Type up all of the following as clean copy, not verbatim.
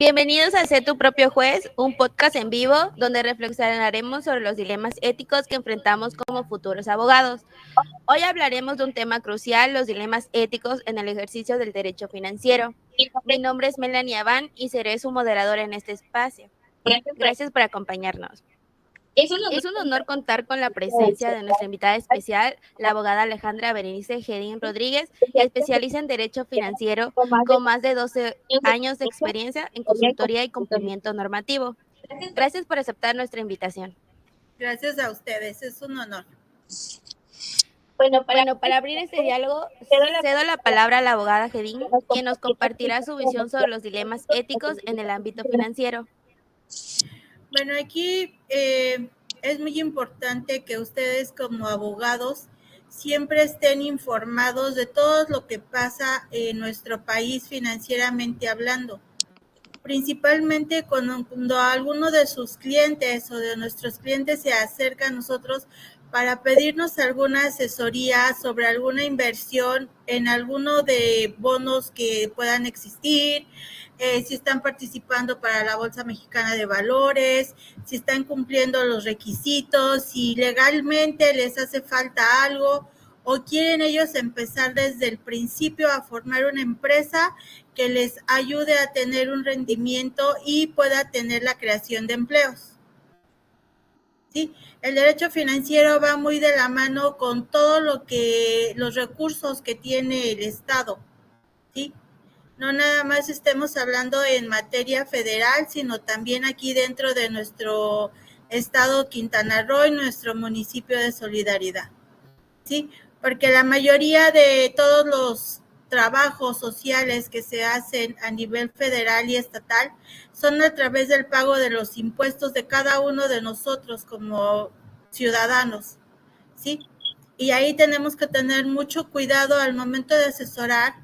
Bienvenidos a Sé tu propio juez, un podcast en vivo donde reflexionaremos sobre los dilemas éticos que enfrentamos como futuros abogados. Hoy hablaremos de un tema crucial, los dilemas éticos en el ejercicio del derecho financiero. Mi nombre es Melanie Abán y seré su moderadora en este espacio. Gracias por acompañarnos. Es un honor contar con la presencia de nuestra invitada especial, la abogada Alejandra Berenice Gedín Rodríguez, especialista en Derecho Financiero con más de 12 años de experiencia en consultoría y cumplimiento normativo. Gracias por aceptar nuestra invitación. Gracias a ustedes, es un honor. Bueno, para abrir este diálogo, cedo la palabra a la abogada Gedín, quien nos compartirá su visión sobre los dilemas éticos en el ámbito financiero. Bueno, aquí es muy importante que ustedes como abogados siempre estén informados de todo lo que pasa en nuestro país financieramente hablando. Principalmente cuando alguno de sus clientes o de nuestros clientes se acerca a nosotros para pedirnos alguna asesoría sobre alguna inversión en alguno de bonos que puedan existir, si están participando para la Bolsa Mexicana de Valores, si están cumpliendo los requisitos, si legalmente les hace falta algo o quieren ellos empezar desde el principio a formar una empresa que les ayude a tener un rendimiento y pueda tener la creación de empleos. ¿Sí? El derecho financiero va muy de la mano con todo los recursos que tiene el Estado. ¿Sí? No nada más estemos hablando en materia federal, sino también aquí dentro de nuestro estado Quintana Roo y nuestro municipio de Solidaridad. ¿Sí? Porque la mayoría de todos los trabajos sociales que se hacen a nivel federal y estatal son a través del pago de los impuestos de cada uno de nosotros como ciudadanos, ¿sí? Y ahí tenemos que tener mucho cuidado al momento de asesorar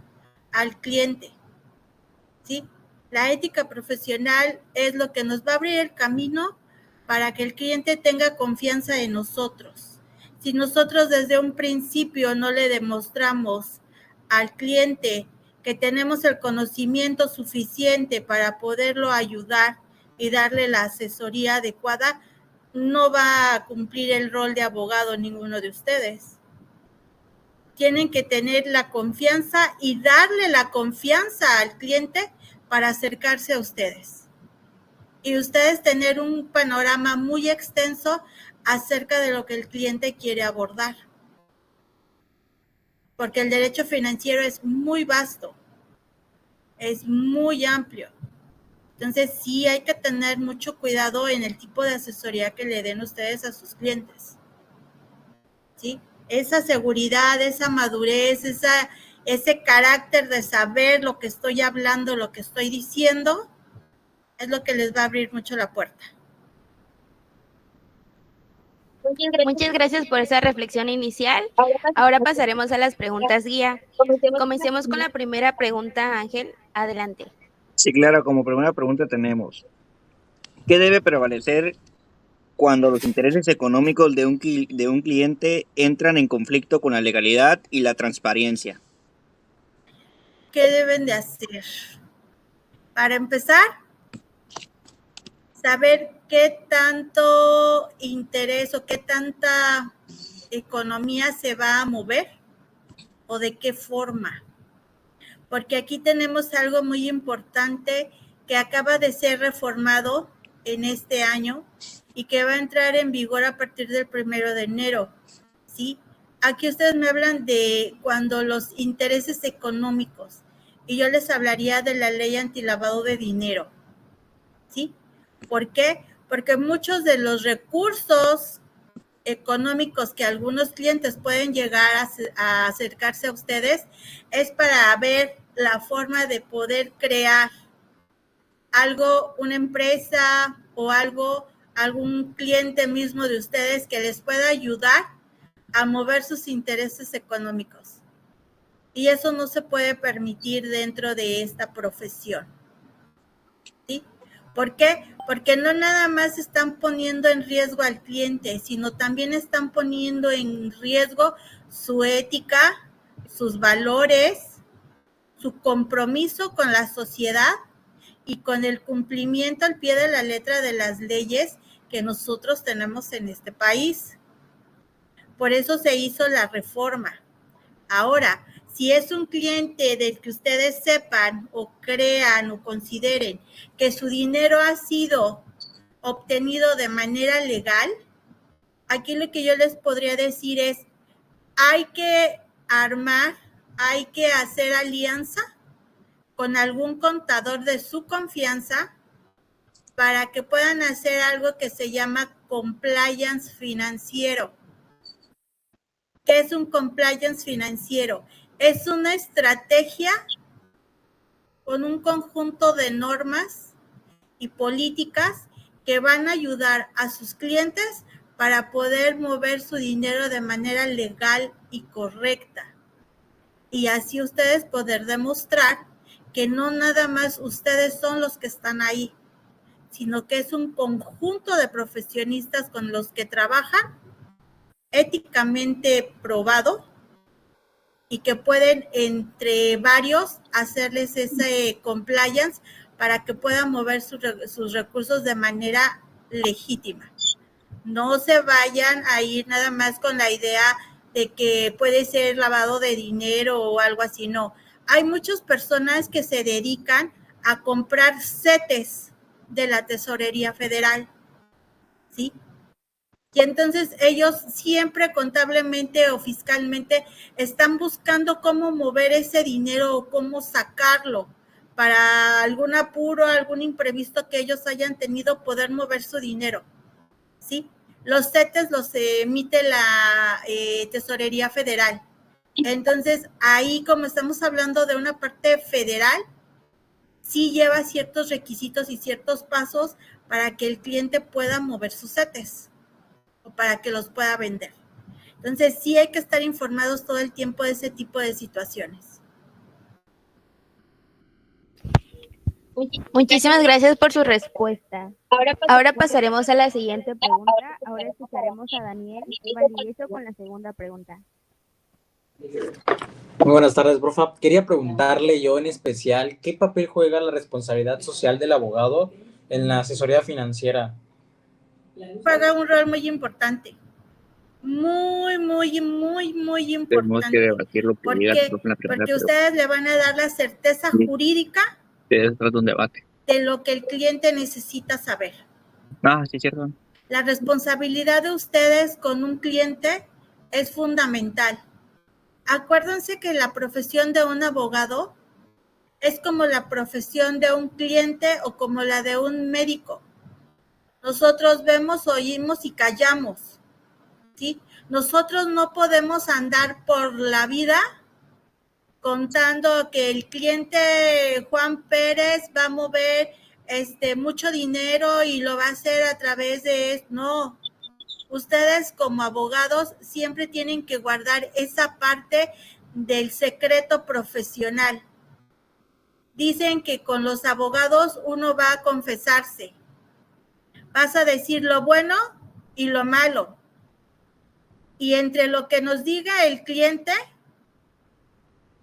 al cliente, ¿sí? La ética profesional es lo que nos va a abrir el camino para que el cliente tenga confianza en nosotros. Si nosotros desde un principio no le demostramos al cliente que tenemos el conocimiento suficiente para poderlo ayudar y darle la asesoría adecuada, no va a cumplir el rol de abogado ninguno de ustedes. Tienen que tener la confianza y darle la confianza al cliente para acercarse a ustedes. Y ustedes tener un panorama muy extenso acerca de lo que el cliente quiere abordar. Porque el derecho financiero es muy vasto, es muy amplio. Entonces sí hay que tener mucho cuidado en el tipo de asesoría que le den ustedes a sus clientes. ¿Sí? Esa seguridad, esa madurez, ese carácter de saber lo que estoy hablando, lo que estoy diciendo, es lo que les va a abrir mucho la puerta. Muchas gracias por esa reflexión inicial. Ahora pasaremos a las preguntas guía. Comencemos con la primera pregunta, Ángel. Adelante. Sí, claro, como primera pregunta tenemos, ¿qué debe prevalecer cuando los intereses económicos de un cliente entran en conflicto con la legalidad y la transparencia? ¿Qué deben de hacer? Para empezar, saber qué tanto interés o qué tanta economía se va a mover o de qué forma. Porque aquí tenemos algo muy importante que acaba de ser reformado en este año y que va a entrar en vigor a partir del 1 de enero, ¿sí? Aquí ustedes me hablan de cuando los intereses económicos, y yo les hablaría de la ley antilavado de dinero, ¿sí? ¿Por qué? Porque muchos de los recursos económicos que algunos clientes pueden llegar a acercarse a ustedes es para ver la forma de poder crear algo, una empresa o algo, algún cliente mismo de ustedes que les pueda ayudar a mover sus intereses económicos. Y eso no se puede permitir dentro de esta profesión. ¿Sí? ¿Por qué? Porque no nada más están poniendo en riesgo al cliente, sino también están poniendo en riesgo su ética, sus valores, su compromiso con la sociedad y con el cumplimiento al pie de la letra de las leyes que nosotros tenemos en este país. Por eso se hizo la reforma. Ahora, si es un cliente del que ustedes sepan o crean o consideren que su dinero ha sido obtenido de manera legal, aquí lo que yo les podría decir es, hay que hay que hacer alianza con algún contador de su confianza para que puedan hacer algo que se llama compliance financiero. ¿Qué es un compliance financiero? Es una estrategia con un conjunto de normas y políticas que van a ayudar a sus clientes para poder mover su dinero de manera legal y correcta. Y así ustedes poder demostrar que no nada más ustedes son los que están ahí, sino que es un conjunto de profesionistas con los que trabajan éticamente probado y que pueden entre varios hacerles ese compliance para que puedan mover sus recursos de manera legítima. No se vayan a ir nada más con la idea de que puede ser lavado de dinero o algo así, no. Hay muchas personas que se dedican a comprar CETES de la Tesorería Federal, ¿sí? Y entonces ellos siempre contablemente o fiscalmente están buscando cómo mover ese dinero o cómo sacarlo para algún apuro, algún imprevisto que ellos hayan tenido, poder mover su dinero, ¿sí? Los CETES los emite la Tesorería Federal. Entonces, ahí como estamos hablando de una parte federal, sí lleva ciertos requisitos y ciertos pasos para que el cliente pueda mover sus CETES o para que los pueda vender. Entonces, sí hay que estar informados todo el tiempo de ese tipo de situaciones. Muchísimas gracias por su respuesta. Ahora pasaremos a la siguiente pregunta. Ahora escucharemos a Daniel Valdivieso con la segunda pregunta. Muy buenas tardes, profa. Quería preguntarle yo en especial, ¿qué papel juega la responsabilidad social del abogado en la asesoría financiera? Juega un rol muy importante. Muy importante. Tenemos que debatirlo porque ustedes le van a dar la certeza jurídica tras un debate de lo que el cliente necesita saber. Sí, cierto. La responsabilidad de ustedes con un cliente es fundamental. Acuérdense que la profesión de un abogado es como la profesión de un cliente o como la de un médico. Nosotros vemos, oímos y callamos, ¿sí? Nosotros no podemos andar por la vida contando que el cliente Juan Pérez va a mover mucho dinero y lo va a hacer a través de esto. No, ustedes como abogados siempre tienen que guardar esa parte del secreto profesional. Dicen que con los abogados uno va a confesarse. Vas a decir lo bueno y lo malo. Y entre lo que nos diga el cliente,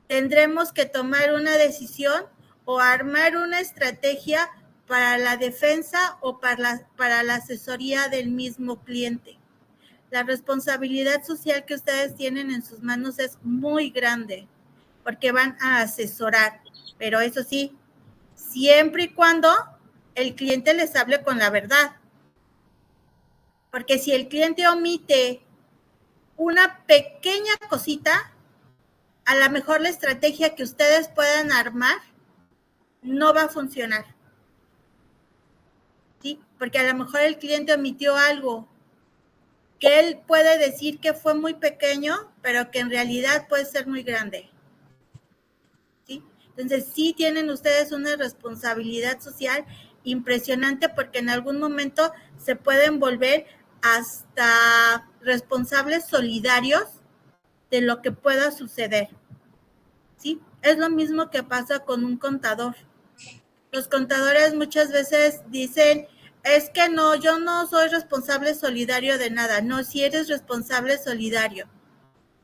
tendremos que tomar una decisión o armar una estrategia para la defensa o para la asesoría del mismo cliente. La responsabilidad social que ustedes tienen en sus manos es muy grande porque van a asesorar, pero eso sí, siempre y cuando el cliente les hable con la verdad. Porque si el cliente omite una pequeña cosita, a lo mejor la estrategia que ustedes puedan armar no va a funcionar. ¿Sí? Porque a lo mejor el cliente omitió algo que él puede decir que fue muy pequeño, pero que en realidad puede ser muy grande. ¿Sí? Entonces, sí tienen ustedes una responsabilidad social impresionante porque en algún momento se pueden volver hasta responsables solidarios de lo que pueda suceder. ¿Sí? Es lo mismo que pasa con un contador. Los contadores muchas veces dicen, es que no, yo no soy responsable solidario de nada. No, si eres responsable solidario.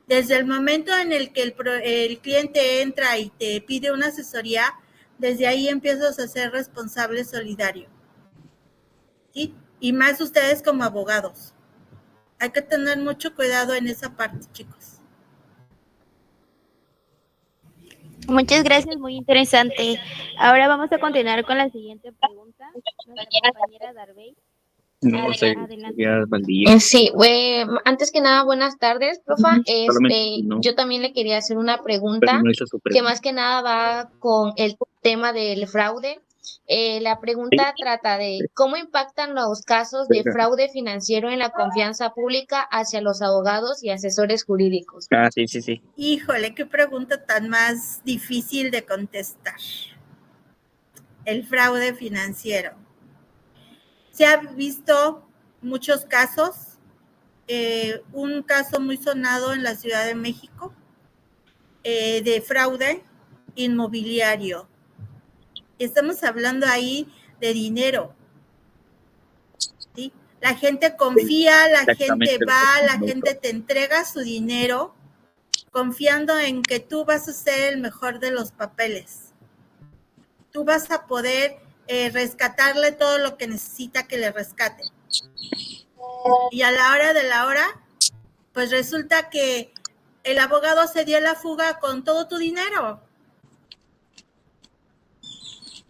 Desde el momento en el que el cliente entra y te pide una asesoría, Desde ahí empiezas a ser responsable solidario, ¿sí? Y más ustedes como abogados. Hay que tener mucho cuidado en esa parte, chicos. Muchas gracias, muy interesante. Ahora vamos a continuar con la siguiente pregunta. Nuestra compañera Darbey. No sé, Adelante. ya Valdivia. Sí, antes que nada, buenas tardes, profa. Solamente no, Yo también le quería hacer una pero pregunta no hizo su que pregunta. más que nada va con el tema del fraude. La Sí, pregunta trata de cómo impactan los casos de verga. fraude financiero en la confianza pública hacia los abogados y asesores jurídicos. Ah, sí, sí, sí. Híjole, qué pregunta tan más difícil de contestar. El fraude financiero. Se han visto muchos casos. Un caso muy sonado en la Ciudad de México de fraude inmobiliario. Estamos hablando ahí de dinero, ¿sí? La gente confía, la gente Exactamente lo que va, la comentó. gente te entrega su dinero confiando en que tú vas a ser el mejor de los papeles. Tú vas a poder rescatarle todo lo que necesita que le rescate. Y a la hora de la hora, pues resulta que el abogado se dio la fuga con todo tu dinero.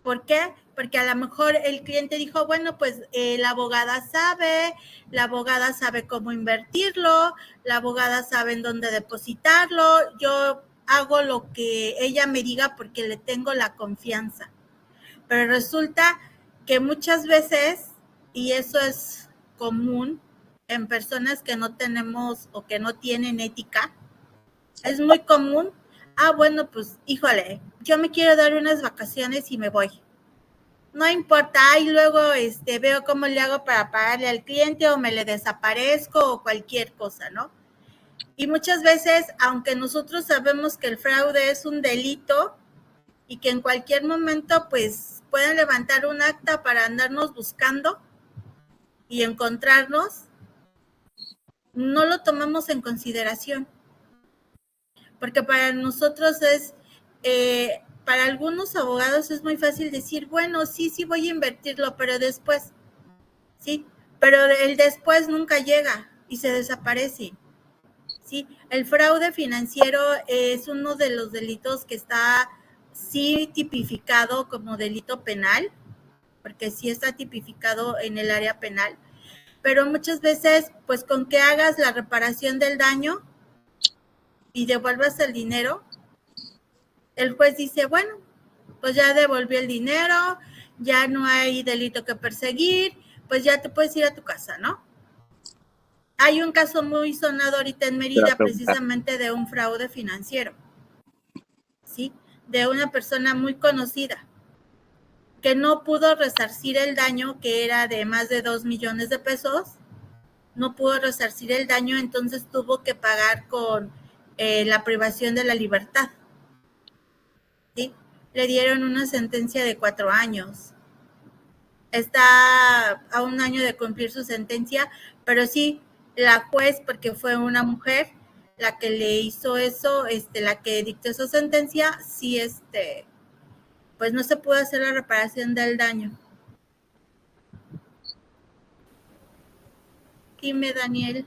¿Por qué? Porque a lo mejor el cliente dijo, bueno, pues la abogada sabe cómo invertirlo, la abogada sabe en dónde depositarlo, yo hago lo que ella me diga porque le tengo la confianza. Pero resulta que muchas veces, y eso es común en personas que no tenemos o que no tienen ética, es muy común, bueno, pues híjole, yo me quiero dar unas vacaciones y me voy. No importa, y luego veo cómo le hago para pagarle al cliente o me le desaparezco o cualquier cosa, ¿no? Y muchas veces, aunque nosotros sabemos que el fraude es un delito y que en cualquier momento pues pueden levantar un acta para andarnos buscando y encontrarnos, no lo tomamos en consideración. Porque para nosotros para algunos abogados es muy fácil decir, bueno, sí voy a invertirlo, pero después, ¿sí? Pero el después nunca llega y se desaparece, ¿sí? El fraude financiero es uno de los delitos que está sí tipificado como delito penal, porque sí está tipificado en el área penal, pero muchas veces, pues con que hagas la reparación del daño y devuelvas el dinero, el juez dice, bueno, pues ya devolvió el dinero, ya no hay delito que perseguir, pues ya te puedes ir a tu casa, ¿no? Hay un caso muy sonado ahorita en Mérida precisamente de un fraude financiero, ¿sí? De una persona muy conocida que no pudo resarcir el daño, que era de más de 2 millones de pesos, no pudo resarcir el daño, entonces tuvo que pagar con la privación de la libertad, ¿sí? Le dieron una sentencia de 4 años. Está a 1 año de cumplir su sentencia, pero sí, la juez, porque fue una mujer la que le hizo eso, la que dictó esa sentencia, sí, pues no se pudo hacer la reparación del daño. Dime, Daniel.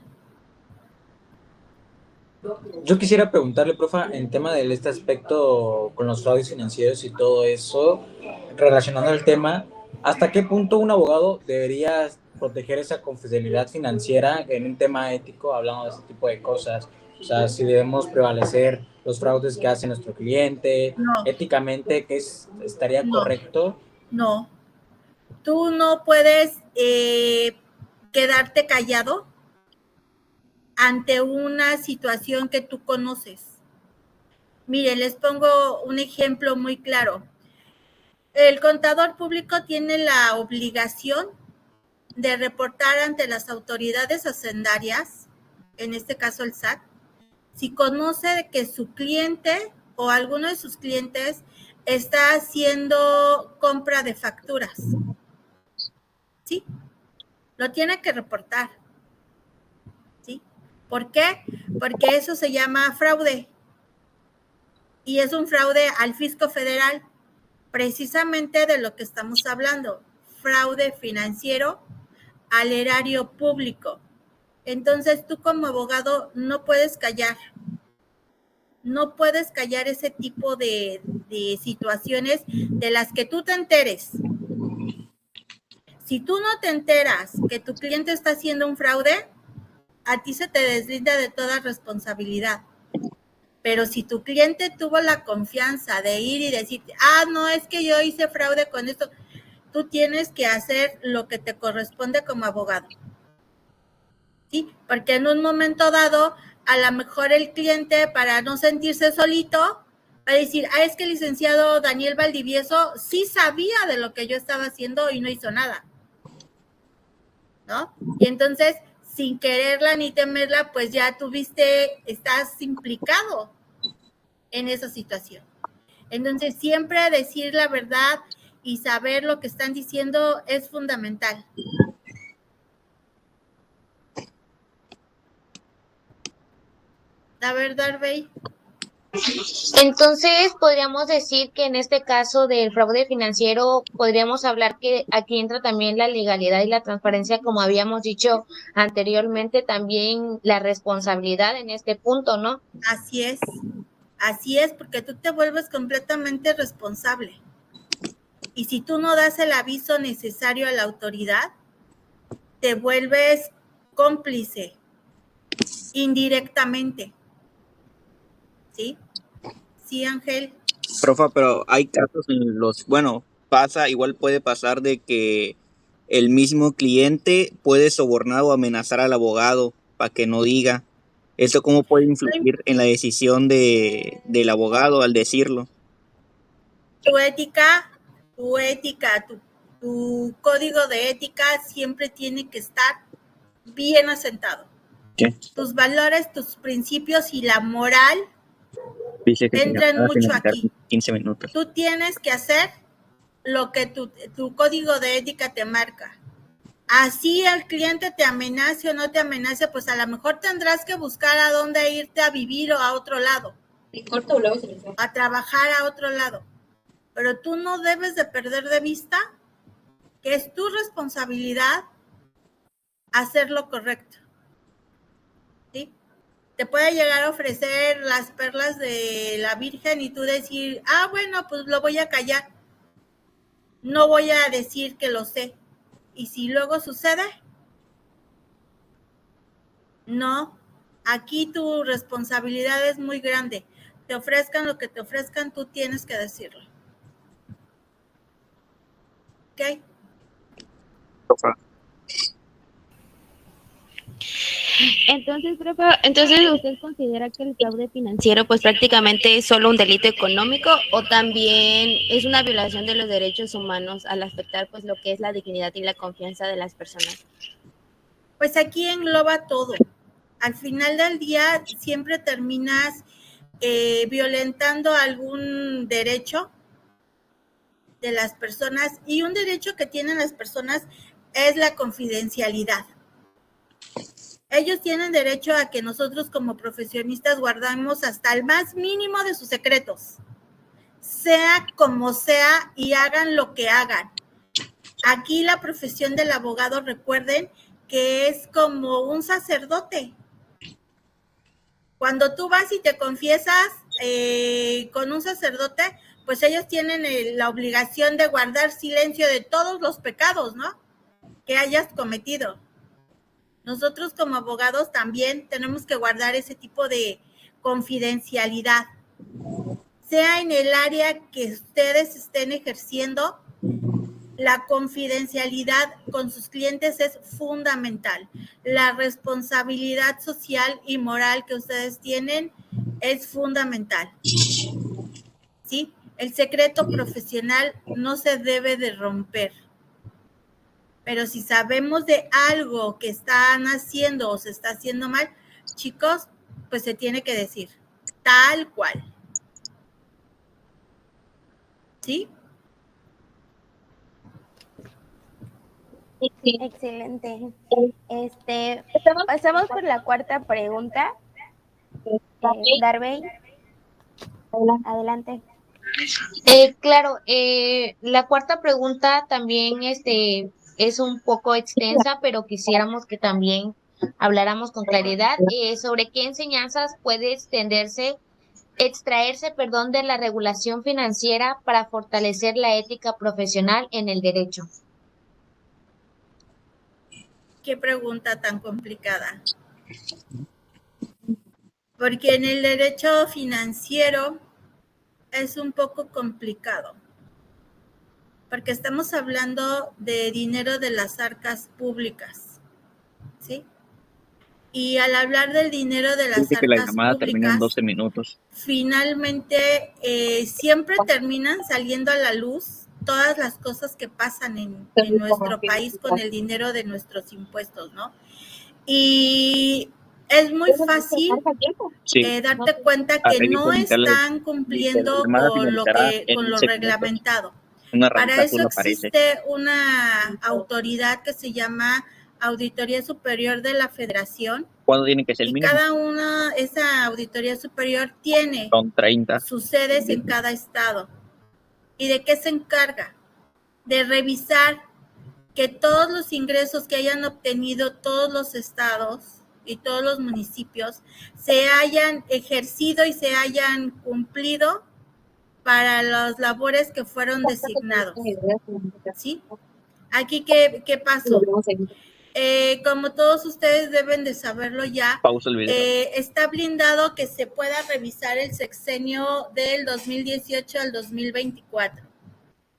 Yo quisiera preguntarle, profa, en tema de este aspecto con los fraudes financieros y todo eso, relacionando el tema, ¿hasta qué punto un abogado debería proteger esa confidencialidad financiera en un tema ético, hablando de este tipo de cosas? O sea, si debemos prevalecer los fraudes que hace nuestro cliente, No. éticamente, ¿qué estaría correcto? No. Tú no puedes quedarte callado ante una situación que tú conoces. Mire, les pongo un ejemplo muy claro. El contador público tiene la obligación de reportar ante las autoridades hacendarias, en este caso el SAT, si conoce que su cliente o alguno de sus clientes está haciendo compra de facturas. ¿Sí? Lo tiene que reportar. ¿Sí? ¿Por qué? Porque eso se llama fraude. Y es un fraude al fisco federal. precisamente de lo que estamos hablando, fraude financiero al erario público. Entonces tú como abogado no puedes callar ese tipo de situaciones de las que tú te enteres. Si tú no te enteras que tu cliente está haciendo un fraude, a ti se te deslinda de toda responsabilidad. Pero si tu cliente tuvo la confianza de ir y decirte, no, es que yo hice fraude con esto, tú tienes que hacer lo que te corresponde como abogado. ¿Sí? Porque en un momento dado, a lo mejor el cliente, para no sentirse solito, va a decir, es que el licenciado Daniel Valdivieso sí sabía de lo que yo estaba haciendo y no hizo nada, ¿no? Y entonces, sin quererla ni temerla, pues ya estás implicado en esa situación. Entonces, siempre decir la verdad y saber lo que están diciendo es fundamental. A ver, Darby. Entonces, podríamos decir que en este caso del fraude financiero, podríamos hablar que aquí entra también la legalidad y la transparencia, como habíamos dicho anteriormente, también la responsabilidad en este punto, ¿no? Así es, porque tú te vuelves completamente responsable. Y si tú no das el aviso necesario a la autoridad, te vuelves cómplice indirectamente. ¿Sí? Sí, Ángel. Profa, pero hay casos en los, igual puede pasar de que el mismo cliente puede sobornar o amenazar al abogado para que no diga. ¿Eso cómo puede influir en la decisión del abogado al decirlo? Tu ética, tu código de ética siempre tiene que estar bien asentado. ¿Qué? Tus valores, tus principios y la moral entran mucho aquí. 15 minutos. Tú tienes que hacer lo que tu código de ética te marca. Así el cliente te amenace o no te amenace, pues a lo mejor tendrás que buscar a dónde irte a vivir o a otro lado. A trabajar a otro lado. Pero tú no debes de perder de vista que es tu responsabilidad hacer lo correcto. ¿Sí? Te puede llegar a ofrecer las perlas de la Virgen y tú decir, bueno, pues lo voy a callar. No voy a decir que lo sé. ¿Y si luego sucede? No. Aquí tu responsabilidad es muy grande. Te ofrezcan lo que te ofrezcan, tú tienes que decirlo. ¿Ok? Entonces, profe, ¿usted considera que el fraude financiero pues prácticamente es solo un delito económico o también es una violación de los derechos humanos al afectar pues lo que es la dignidad y la confianza de las personas? Pues aquí engloba todo. Al final del día siempre terminas violentando algún derecho de las personas, y un derecho que tienen las personas es la confidencialidad. Ellos tienen derecho a que nosotros como profesionistas guardemos hasta el más mínimo de sus secretos, sea como sea y hagan lo que hagan. Aquí la profesión del abogado, recuerden que es como un sacerdote. Cuando tú vas y te confiesas con un sacerdote, pues ellos tienen la obligación de guardar silencio de todos los pecados, ¿no?, que hayas cometido. Nosotros como abogados también tenemos que guardar ese tipo de confidencialidad, sea en el área que ustedes estén ejerciendo. La confidencialidad con sus clientes es fundamental. La responsabilidad social y moral que ustedes tienen es fundamental. ¿Sí? El secreto profesional no se debe de romper. Pero si sabemos de algo que están haciendo o se está haciendo mal, chicos, pues se tiene que decir tal cual. ¿Sí? Sí. Excelente. Pasamos por la cuarta pregunta. Darby, adelante. Claro, la cuarta pregunta también es un poco extensa, pero quisiéramos que también habláramos con claridad sobre qué enseñanzas puede extraerse, perdón, de la regulación financiera para fortalecer la ética profesional en el derecho. Qué pregunta tan complicada. Porque en el derecho financiero es un poco complicado, porque estamos hablando de dinero de las arcas públicas, ¿sí? Y al hablar del dinero de las Dice que la arcas llamada termina en públicas, 12 minutos. finalmente siempre terminan saliendo a la luz todas las cosas que pasan en nuestro país con el dinero de nuestros impuestos, ¿no? Y es muy fácil Sí, darte cuenta que Arregui no permitirle, están dice, la cumpliendo llamada con finalizará con en lo 11 minutos. reglamentado. Una Para rayita eso azul aparece. existe una autoridad que se llama Auditoría Superior de la Federación, ¿Cuándo tiene que ser el y mínimo? cada una, esa auditoría superior tiene Son 30. sus sedes en cada estado. ¿Y de qué se encarga? De revisar que todos los ingresos que hayan obtenido todos los estados y todos los municipios se hayan ejercido y se hayan cumplido para las labores que fueron designados, ¿sí? Aquí, ¿qué pasó? Como todos ustedes deben de saberlo ya, Pausa el video. está blindado que se pueda revisar el sexenio del 2018 al 2024.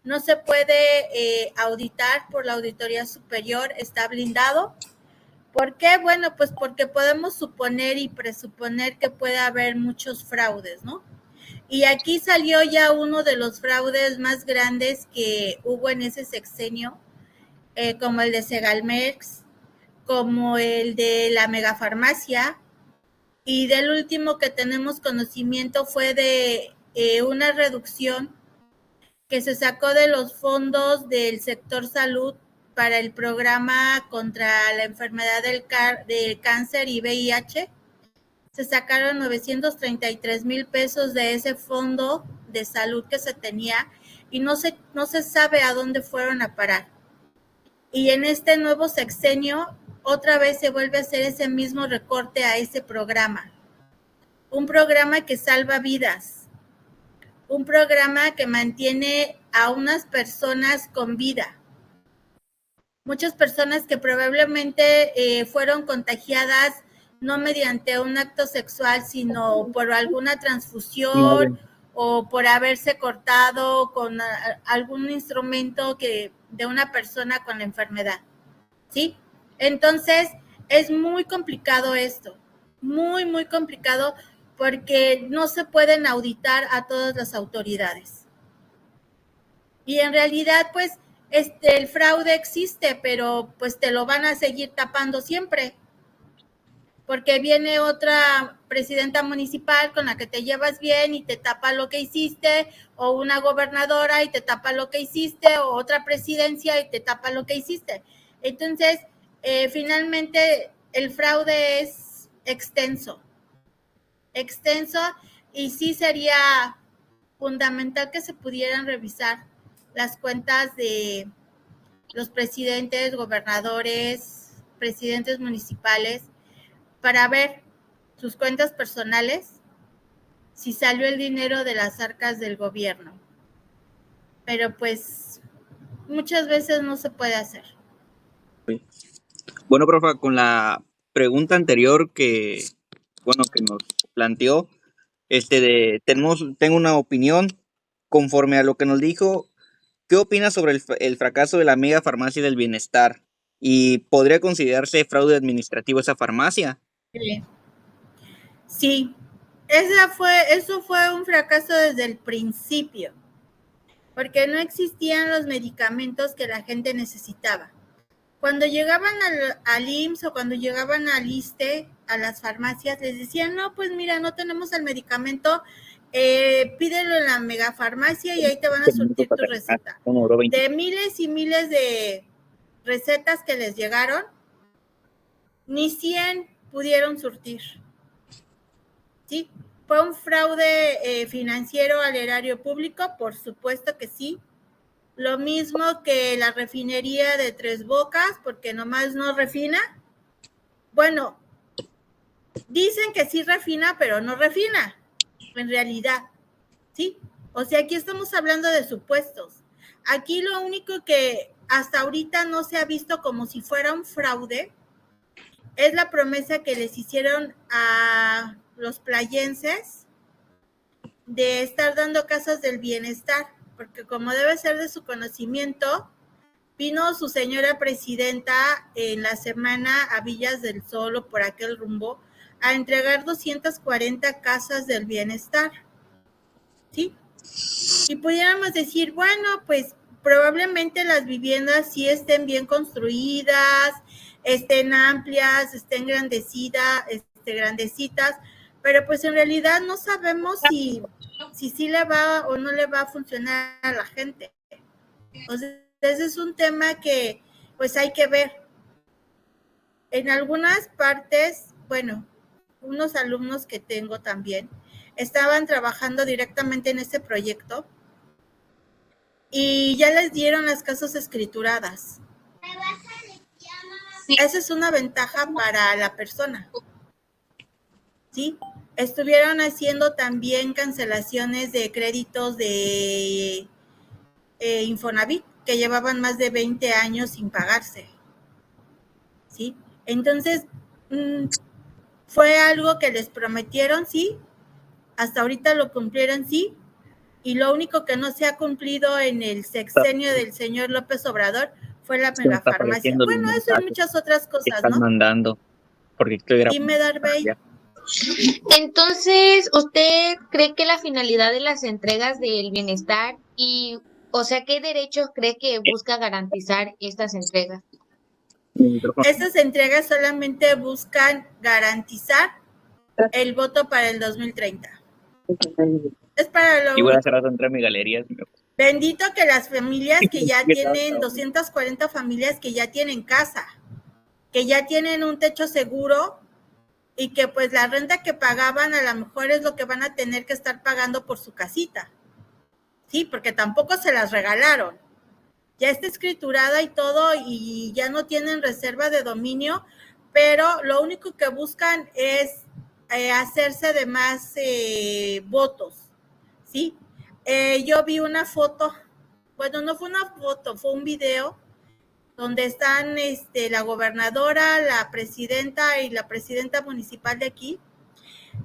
No se puede auditar por la Auditoría Superior, está blindado. ¿Por qué? Bueno, pues porque podemos suponer y presuponer que puede haber muchos fraudes, ¿no? Y aquí salió ya uno de los fraudes más grandes que hubo en ese sexenio, como el de Segalmex, como el de la megafarmacia, y del último que tenemos conocimiento fue de una reducción que se sacó de los fondos del sector salud para el programa contra la enfermedad del cáncer y VIH. Se sacaron 933,000 pesos de ese fondo de salud que se tenía y no se sabe a dónde fueron a parar. Y en este nuevo sexenio otra vez se vuelve a hacer ese mismo recorte a ese programa. Un programa que salva vidas, un programa que mantiene a unas personas con vida. Muchas personas que probablemente fueron contagiadas no mediante un acto sexual, sino por alguna transfusión o por haberse cortado con algún instrumento de una persona con la enfermedad, ¿sí? Entonces, es muy complicado esto, muy, muy complicado, porque no se pueden auditar a todas las autoridades. Y en realidad, pues, el fraude existe, pero pues te lo van a seguir tapando siempre, porque viene otra presidenta municipal con la que te llevas bien y te tapa lo que hiciste, o una gobernadora y te tapa lo que hiciste, o otra presidencia y te tapa lo que hiciste. Entonces, finalmente el fraude es extenso, y sí sería fundamental que se pudieran revisar las cuentas de los presidentes, gobernadores, presidentes municipales, para ver sus cuentas personales, si salió el dinero de las arcas del gobierno. Pero pues muchas veces no se puede hacer. Bueno, profa, con la pregunta anterior que nos planteó, tengo una opinión conforme a lo que nos dijo. ¿Qué opinas sobre el fracaso de la mega farmacia del bienestar? ¿Y podría considerarse fraude administrativo esa farmacia? Sí, eso fue un fracaso desde el principio, porque no existían los medicamentos que la gente necesitaba. Cuando llegaban al IMSS o cuando llegaban al ISSSTE, a las farmacias, les decían, no, pues mira, no tenemos el medicamento, pídelo en la megafarmacia y ahí te van a surtir tu receta. De miles y miles de recetas que les llegaron, ni 100 pudieron surtir, ¿sí? ¿Fue un fraude financiero al erario público? Por supuesto que sí. Lo mismo que la refinería de Tres Bocas, porque nomás no refina. Bueno, dicen que sí refina, pero no refina, en realidad, ¿sí? O sea, aquí estamos hablando de supuestos. Aquí lo único que hasta ahorita no se ha visto como si fuera un fraude es la promesa que les hicieron a los playenses de estar dando casas del bienestar, porque como debe ser de su conocimiento, vino su señora presidenta en la semana a Villas del Sol o por aquel rumbo a entregar 240 casas del bienestar, ¿sí? Y pudiéramos decir, bueno, pues probablemente las viviendas sí estén bien construidas, estén amplias, estén grandecitas, pero pues en realidad no sabemos si sí le va o no le va a funcionar a la gente. Entonces, ese es un tema que pues hay que ver. En algunas partes, bueno, unos alumnos que tengo también estaban trabajando directamente en este proyecto y ya les dieron las casas escrituradas. Esa es una ventaja para la persona, ¿sí? Estuvieron haciendo también cancelaciones de créditos de Infonavit que llevaban más de 20 años sin pagarse, ¿sí? Entonces, fue algo que les prometieron, sí, hasta ahorita lo cumplieron, sí, y lo único que no se ha cumplido en el sexenio del señor López Obrador fue la megafarmacia. Bueno, eso y muchas otras cosas, están ¿no? mandando, porque Dime, Darbey. Entonces, ¿usted cree que la finalidad de las entregas del bienestar y, o sea, qué derechos cree que busca garantizar estas entregas? Estas entregas solamente buscan garantizar el voto para el 2030. Es para lo Y voy a único. hacer rato entre mi galería. Bendito que las familias que ya tienen, 240 familias que ya tienen casa, que ya tienen un techo seguro y que pues la renta que pagaban a lo mejor es lo que van a tener que estar pagando por su casita. Sí, porque tampoco se las regalaron. Ya está escriturada y todo y ya no tienen reserva de dominio, pero lo único que buscan es hacerse de más votos, ¿sí? Yo vi una foto, bueno, no fue una foto, fue un video donde están la gobernadora, la presidenta y la presidenta municipal de aquí,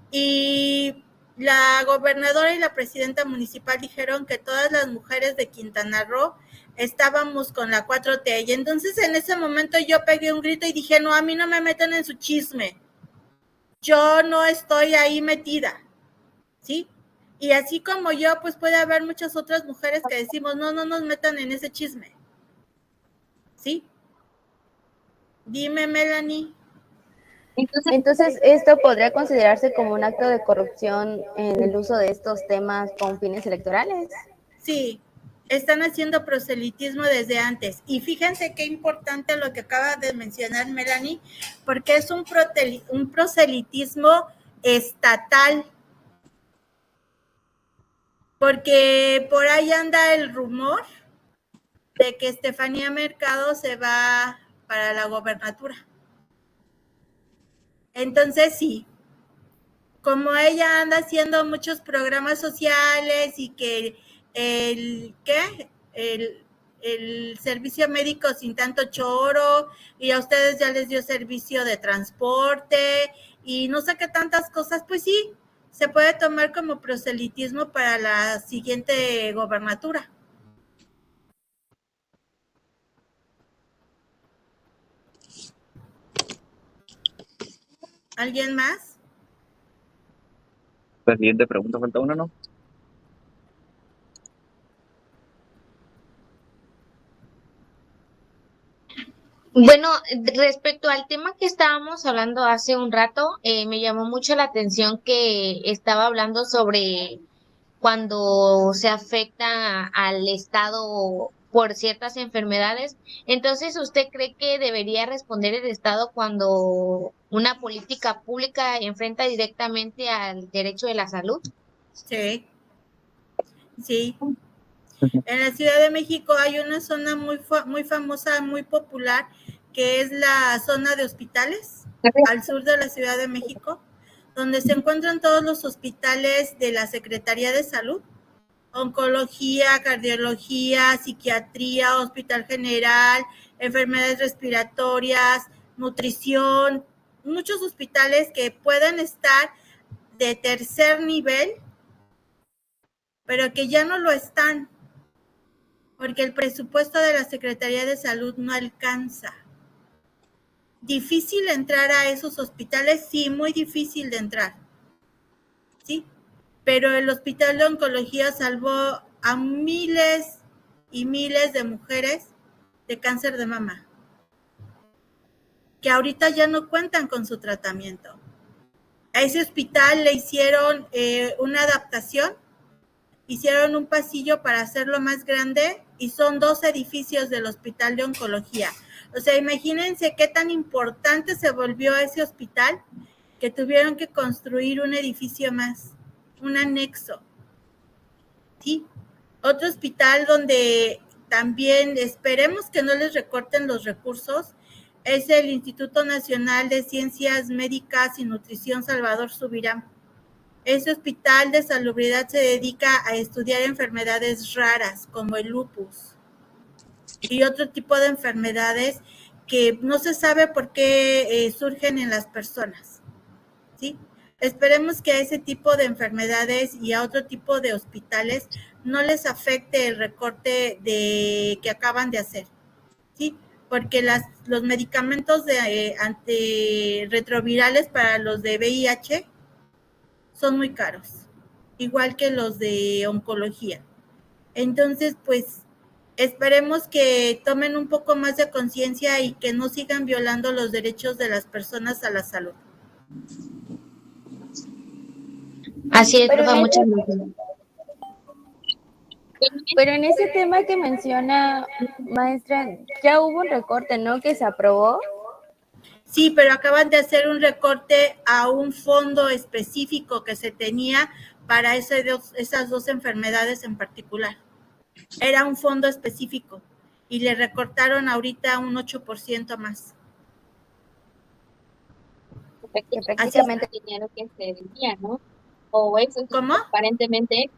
y la gobernadora y la presidenta municipal dijeron que todas las mujeres de Quintana Roo estábamos con la 4T, y entonces en ese momento yo pegué un grito y dije, no, a mí no me metan en su chisme, yo no estoy ahí metida, ¿sí? Y así como yo, pues puede haber muchas otras mujeres que decimos, no nos metan en ese chisme, ¿sí? Dime, Melanie. Entonces, ¿esto podría considerarse como un acto de corrupción en el uso de estos temas con fines electorales? Sí, están haciendo proselitismo desde antes. Y fíjense qué importante lo que acaba de mencionar Melanie, porque es un proselitismo estatal. Porque por ahí anda el rumor de que Estefanía Mercado se va para la gobernatura. Entonces sí, como ella anda haciendo muchos programas sociales y que el servicio médico sin tanto choro, y a ustedes ya les dio servicio de transporte y no sé qué tantas cosas, pues sí, se puede tomar como proselitismo para la siguiente gobernatura. ¿Alguien más? La siguiente pregunta, falta una, ¿no? Bueno, respecto al tema que estábamos hablando hace un rato, me llamó mucho la atención que estaba hablando sobre cuando se afecta al Estado por ciertas enfermedades. Entonces, ¿usted cree que debería responder el Estado cuando una política pública enfrenta directamente al derecho de la salud? Sí, sí. En la Ciudad de México hay una zona muy famosa, muy popular, que es la zona de hospitales, al sur de la Ciudad de México, donde se encuentran todos los hospitales de la Secretaría de Salud, oncología, cardiología, psiquiatría, hospital general, enfermedades respiratorias, nutrición, muchos hospitales que pueden estar de tercer nivel, pero que ya no lo están, porque el presupuesto de la Secretaría de Salud no alcanza. ¿Difícil entrar a esos hospitales? Sí, muy difícil de entrar. Sí, pero el Hospital de Oncología salvó a miles y miles de mujeres de cáncer de mama, que ahorita ya no cuentan con su tratamiento. A ese hospital le hicieron una adaptación, hicieron un pasillo para hacerlo más grande y son 2 edificios del Hospital de Oncología. O sea, imagínense qué tan importante se volvió ese hospital que tuvieron que construir un edificio más, un anexo. Sí, otro hospital donde también esperemos que no les recorten los recursos es el Instituto Nacional de Ciencias Médicas y Nutrición Salvador Subirán. Ese hospital de salubridad se dedica a estudiar enfermedades raras como el lupus y otro tipo de enfermedades que no se sabe por qué surgen en las personas, ¿sí? Esperemos que a ese tipo de enfermedades y a otro tipo de hospitales no les afecte el recorte que acaban de hacer, ¿sí? Porque los medicamentos antirretrovirales para los de VIH son muy caros, igual que los de oncología. Entonces, pues, esperemos que tomen un poco más de conciencia y que no sigan violando los derechos de las personas a la salud. Así es, profe, muchas gracias. Pero en ese tema que menciona, maestra, ya hubo un recorte, ¿no? Que se aprobó. Sí, pero acaban de hacer un recorte a un fondo específico que se tenía para esas 2 enfermedades en particular. Era un fondo específico y le recortaron ahorita un 8% más. Que prácticamente el dinero que se debía, ¿no? O eso es ¿Cómo? aparentemente.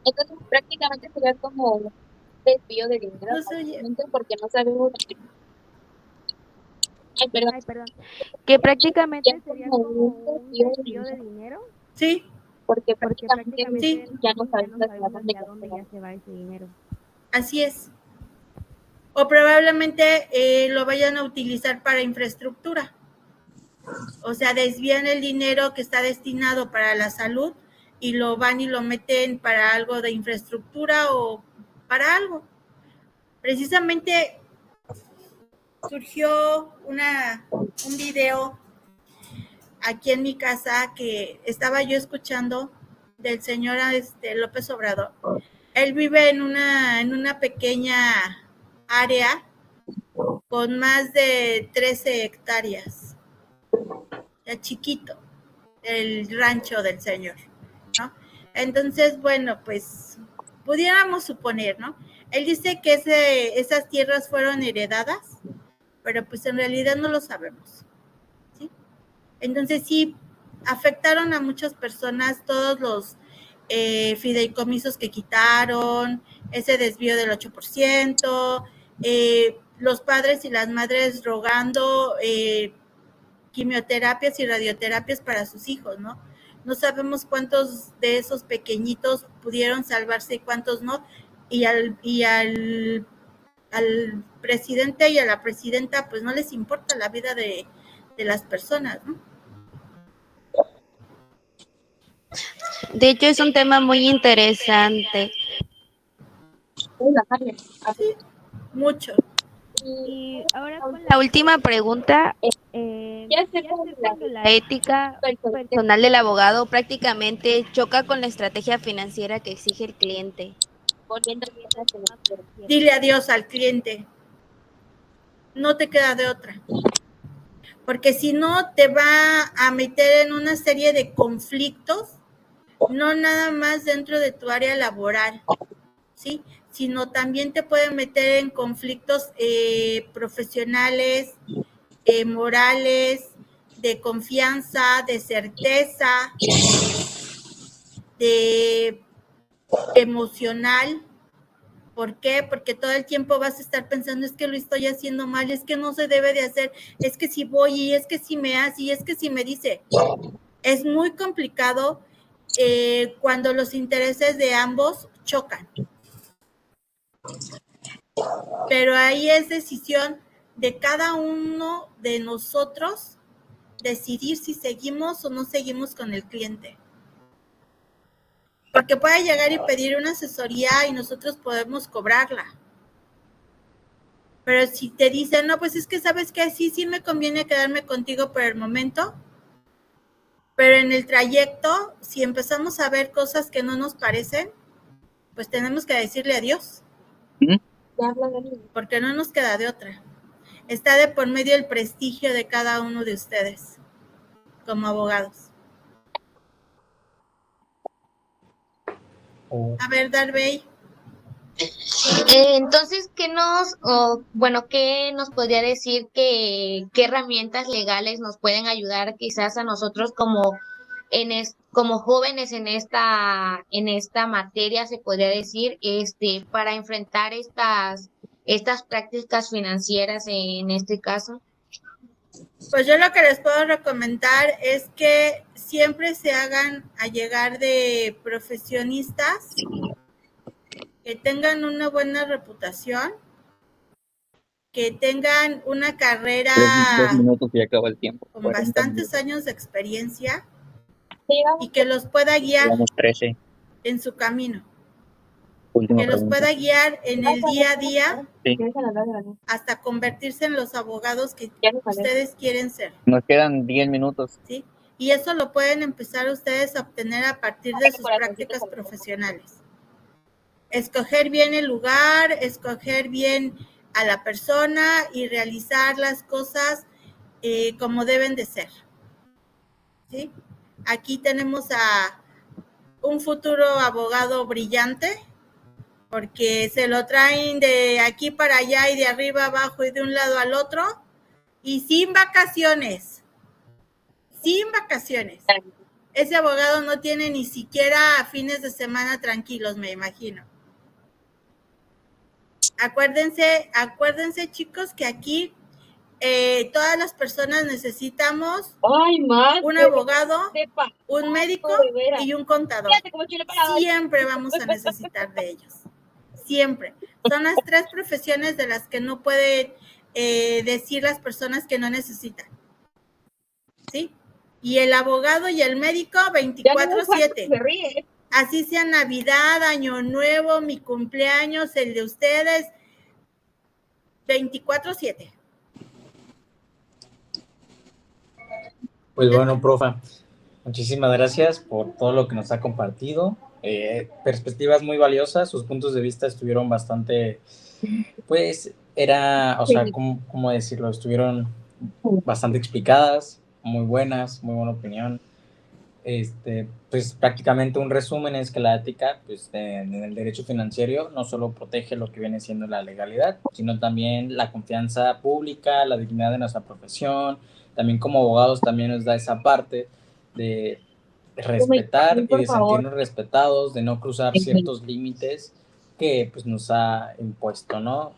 Entonces prácticamente sería como un desvío de dinero, No se oye. porque no sabemos. Ay, perdón. Ay, perdón. Que prácticamente Ya sería como como un un desvío de desvío de dinero, dinero, Sí, porque porque prácticamente Sí. ya no sabemos ya hacia dónde hacia dónde ya se va ese dinero. así es. O probablemente lo vayan a utilizar para infraestructura. O sea, desvían el dinero que está destinado para la salud y lo van y lo meten para algo de infraestructura o para algo. Precisamente surgió un video aquí en mi casa que estaba yo escuchando del señor López Obrador. Él vive en una pequeña área con más de 13 hectáreas. Ya chiquito, el rancho del señor, ¿no? Entonces, bueno, pues pudiéramos suponer, ¿no? Él dice que esas tierras fueron heredadas, pero pues en realidad no lo sabemos, ¿sí? Entonces sí, afectaron a muchas personas todos los fideicomisos que quitaron, ese desvío del 8%, los padres y las madres rogando quimioterapias y radioterapias para sus hijos, ¿no? No sabemos cuántos de esos pequeñitos pudieron salvarse y cuántos no, y al presidente y a la presidenta pues no les importa la vida de las personas, ¿no? De hecho, es un tema muy interesante. Sí, mucho. Y ahora con la última pregunta, Ya sé cómo cuando la ética personal del abogado prácticamente choca con la estrategia financiera que exige el cliente. volviendo bien a tema, pero bien. Dile adiós al cliente. No te queda de otra. Porque si no, te va a meter en una serie de conflictos, no nada más dentro de tu área laboral, ¿sí? Sino también te puede meter en conflictos profesionales, morales, de confianza, de certeza, de emocional. ¿Por qué? Porque todo el tiempo vas a estar pensando, es que lo estoy haciendo mal, es que no se debe de hacer, es que si voy y es que si me hace y es que si me dice. Es muy complicado cuando los intereses de ambos chocan. Pero ahí es decisión de cada uno de nosotros decidir si seguimos o no seguimos con el cliente. Porque puede llegar y pedir una asesoría y nosotros podemos cobrarla. Pero si te dicen, no, pues es que sabes que sí me conviene quedarme contigo por el momento, pero en el trayecto, si empezamos a ver cosas que no nos parecen, pues tenemos que decirle adiós. Porque no nos queda de otra. Está de por medio el prestigio de cada uno de ustedes como abogados. A ver, Darby. Entonces, ¿qué nos podría decir qué herramientas legales nos pueden ayudar quizás a nosotros como jóvenes en esta materia, se podría decir, para enfrentar estas prácticas financieras en este caso? Pues yo lo que les puedo recomendar es que siempre se hagan a llegar de profesionistas que tengan una buena reputación, que tengan una carrera 2 minutos y acaba el tiempo. con 40 bastantes minutos. años de experiencia y que los pueda guiar Llevamos 13. en su camino, Última que los pregunta. pueda guiar en el día a día Sí. hasta convertirse en los abogados que ustedes quieren ser, Nos quedan 10 minutos. ¿sí? Y eso lo pueden empezar ustedes a obtener a partir de sus prácticas profesionales. Escoger bien el lugar, escoger bien a la persona y realizar las cosas como deben de ser, ¿sí? Aquí tenemos a un futuro abogado brillante, porque se lo traen de aquí para allá y de arriba abajo y de un lado al otro, y sin vacaciones. Sin vacaciones. Ese abogado no tiene ni siquiera fines de semana tranquilos, me imagino. Acuérdense, chicos, que aquí todas las personas necesitamos un abogado, un médico y un contador. Siempre vamos a necesitar de ellos. Siempre. Son las 3 profesiones de las que no pueden decir las personas que no necesitan. ¿Sí? Y el abogado y el médico 24/7. Así sea Navidad, Año Nuevo, mi cumpleaños, el de ustedes, 24/7. Pues bueno, profa, muchísimas gracias por todo lo que nos ha compartido. Perspectivas muy valiosas, sus puntos de vista estuvieron bastante, pues, ¿cómo decirlo? Estuvieron bastante explicadas, muy buenas, muy buena opinión. Pues prácticamente un resumen es que la ética, pues, en el derecho financiero no solo protege lo que viene siendo la legalidad, sino también la confianza pública, la dignidad de nuestra profesión. También como abogados también nos da esa parte de respetar y de sentirnos respetados, de no cruzar ciertos límites que pues nos ha impuesto, ¿no?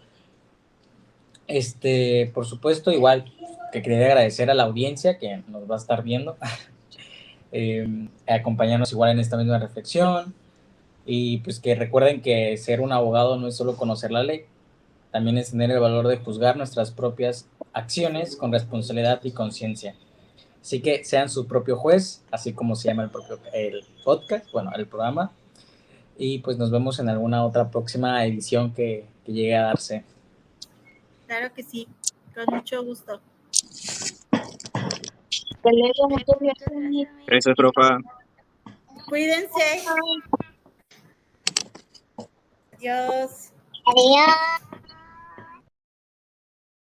Por supuesto, igual que quería agradecer a la audiencia que nos va a estar viendo, acompañarnos igual en esta misma reflexión, y pues que recuerden que ser un abogado no es solo conocer la ley, también es tener el valor de juzgar nuestras propias acciones con responsabilidad y conciencia. Así que sean su propio juez, así como se llama el podcast, bueno, el programa. Y pues nos vemos en alguna otra próxima edición que llegue a darse. Claro que sí, con mucho gusto. Gracias, profa. Cuídense. Adiós. Adiós.